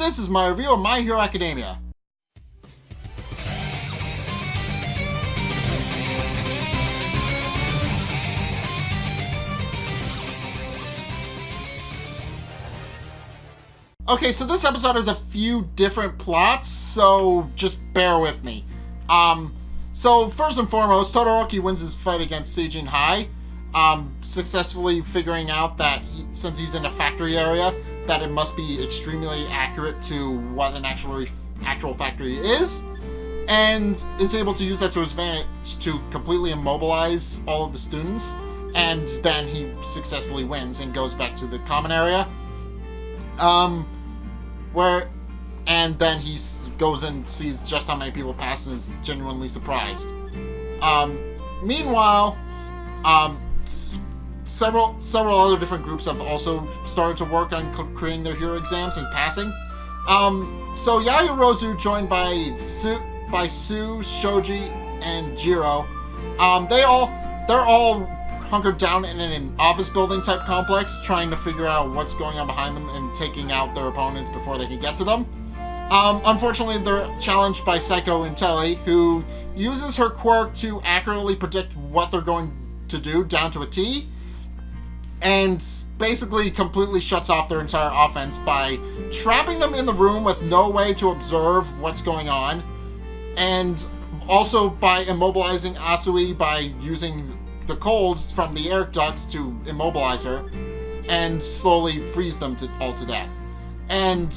this is my review of My Hero Academia. Okay, so this episode has a few different plots, so just bear with me. So first and foremost, Todoroki wins his fight against Seijin High, successfully figuring out that since he's in a factory area, that it must be extremely accurate to what an actual factory is, and is able to use that to his advantage to completely immobilize all of the students, and then he successfully wins and goes back to the common area. And then he goes and sees just how many people pass and is genuinely surprised. Meanwhile, several other different groups have also started to work on creating their hero exams and passing. So Yaoyorozu, joined by Sue, Shoji, and Jiro, they're all hunkered down in an office building type complex, trying to figure out what's going on behind them and taking out their opponents before they can get to them. Unfortunately, they're challenged by Psycho Intelli, who uses her quirk to accurately predict what they're going to do down to a T, and basically completely shuts off their entire offense by trapping them in the room with no way to observe what's going on, and also by immobilizing Asui by using the colds from the air ducts to immobilize her and slowly freeze them all to death. And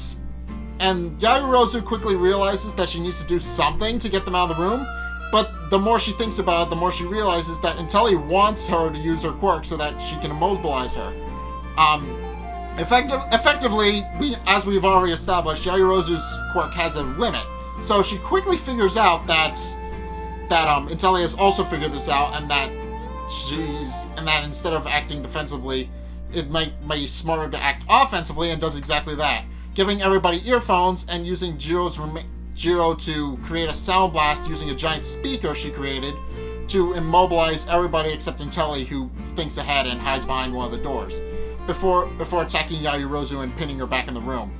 Yaoyorozu quickly realizes that she needs to do something to get them out of the room, but the more she thinks about it, the more she realizes that Intelli wants her to use her quirk so that she can immobilize her. Effectively, as we've already established, Yaoyorozu's quirk has a limit, so she quickly figures out that Intelli has also figured this out, and that instead of acting defensively, it might be smarter to act offensively, and does exactly that, giving everybody earphones and using Jiro to create a sound blast using a giant speaker she created to immobilize everybody except Intelli, who thinks ahead and hides behind one of the doors before attacking Yaoyorozu and pinning her back in the room.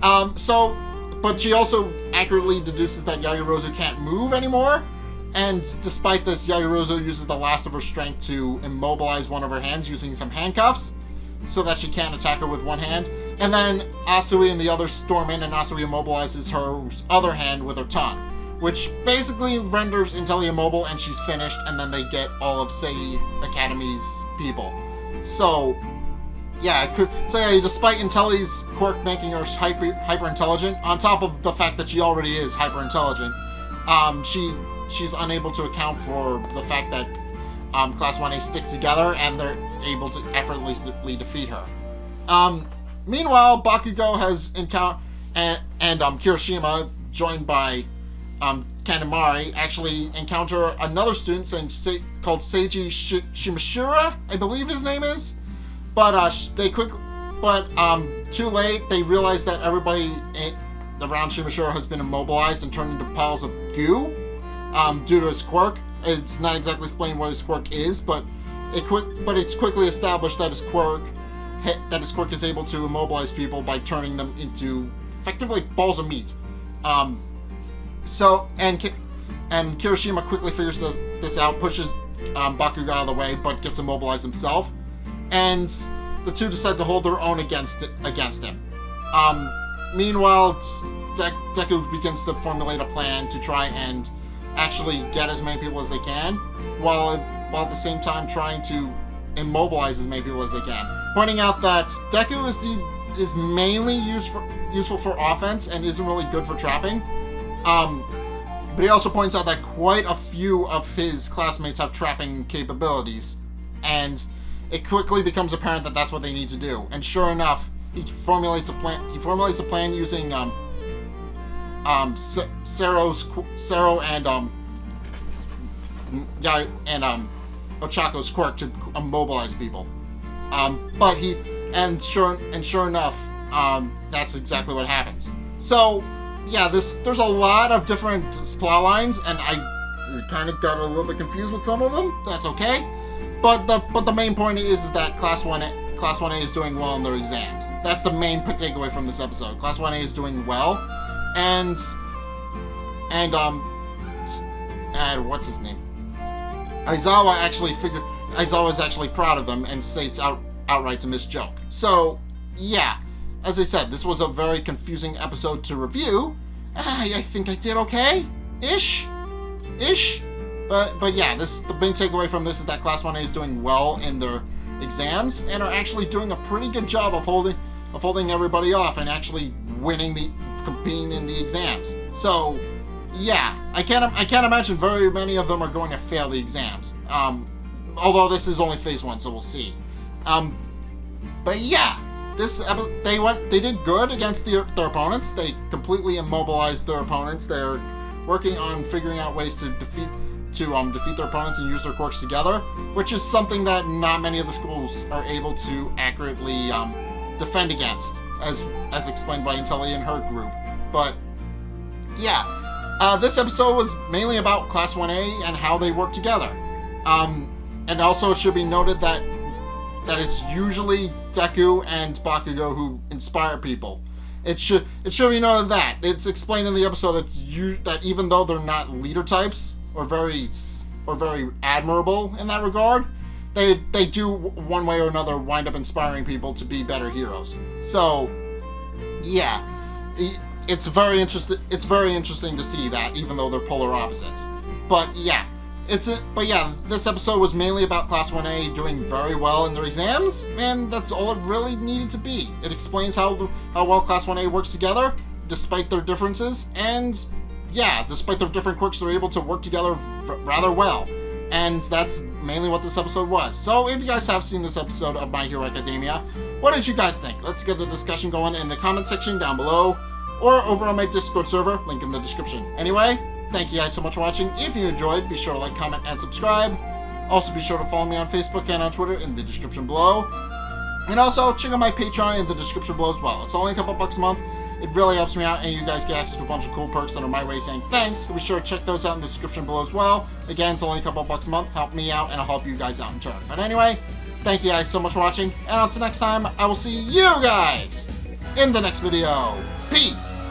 But she also accurately deduces that Yaoyorozu can't move anymore. And despite this, Yaoyorozu uses the last of her strength to immobilize one of her hands using some handcuffs so that she can't attack her with one hand. And then Asui and the others storm in, and Asui immobilizes her other hand with her tongue, which basically renders Intelli immobile, and she's finished, and then they get all of Sei Academy's people. So despite Intelli's quirk making her hyper intelligent, on top of the fact that she already is hyper intelligent, she's unable to account for the fact that Class 1A sticks together and they're able to effortlessly defeat her. Meanwhile, Bakugo has encountered, and Kirishima, joined by Kanamari, actually encounter another student called Seiji Shimashura, I believe his name is. But too late, they realize that everybody around Shimashura has been immobilized and turned into piles of goo. Due to his quirk. It's not exactly explained what his quirk is, but it's quickly established that his quirk is able to immobilize people by turning them into effectively balls of meat. And Kirishima quickly figures this out, pushes Bakugo out of the way, but gets immobilized himself, and the two decide to hold their own against him. Meanwhile, Deku begins to formulate a plan to try and actually get as many people as they can, while at the same time trying to immobilize as many people as they can. Pointing out that Deku is mainly useful for offense and isn't really good for trapping. But he also points out that quite a few of his classmates have trapping capabilities, and it quickly becomes apparent that that's what they need to do. And sure enough, he formulates a plan using Sero and Ochako's quirk to immobilize people. Sure enough, that's exactly what happens. So yeah, there's a lot of different plot lines, and I kind of got a little bit confused with some of them. That's okay. But the main point is that Class 1A is doing well in their exams. that's the main takeaway from this episode. Class 1A is doing well, and what's his name? Aizawa is actually proud of them and states outright to miss joke. So, yeah, as I said, this was a very confusing episode to review. I think I did okay, ish. But yeah, the main takeaway from this is that Class 1A is doing well in their exams and are actually doing a pretty good job of holding everybody off and actually competing in the exams. So, yeah, I can't imagine very many of them are going to fail the exams. Although this is only phase 1, so we'll see. But yeah, they did good against their opponents. They completely immobilized their opponents. They're working on figuring out ways to defeat their opponents and use their quirks together, which is something that not many of the schools are able to accurately defend against, as explained by Intelli and her group. But yeah, this episode was mainly about Class 1A and how they work together. And also it should be noted that it's usually Deku and Bakugo who inspire people. It should be noted that it's explained in the episode that even though they're not leader types or very admirable in that regard, they do one way or another wind up inspiring people to be better heroes. So yeah, it's very interesting to see that, even though they're polar opposites. But yeah, this episode was mainly about Class 1A doing very well in their exams, and that's all it really needed to be. It explains how well Class 1A works together, despite their differences, and yeah, despite their different quirks, they're able to work together rather well. And that's mainly what this episode was. So if you guys have seen this episode of My Hero Academia, what did you guys think? Let's get the discussion going in the comment section down below, or over on my Discord server, link in the description. Anyway, thank you guys so much for watching. If you enjoyed, be sure to like, comment, and subscribe. Also, be sure to follow me on Facebook and on Twitter in the description below. And also, check out my Patreon in the description below as well. It's only a couple bucks a month. It really helps me out, and you guys get access to a bunch of cool perks that are my way of saying thanks. So be sure to check those out in the description below as well. Again, it's only a couple bucks a month. Help me out, and I'll help you guys out in turn. But anyway, thank you guys so much for watching, and until next time, I will see you guys in the next video. Peace!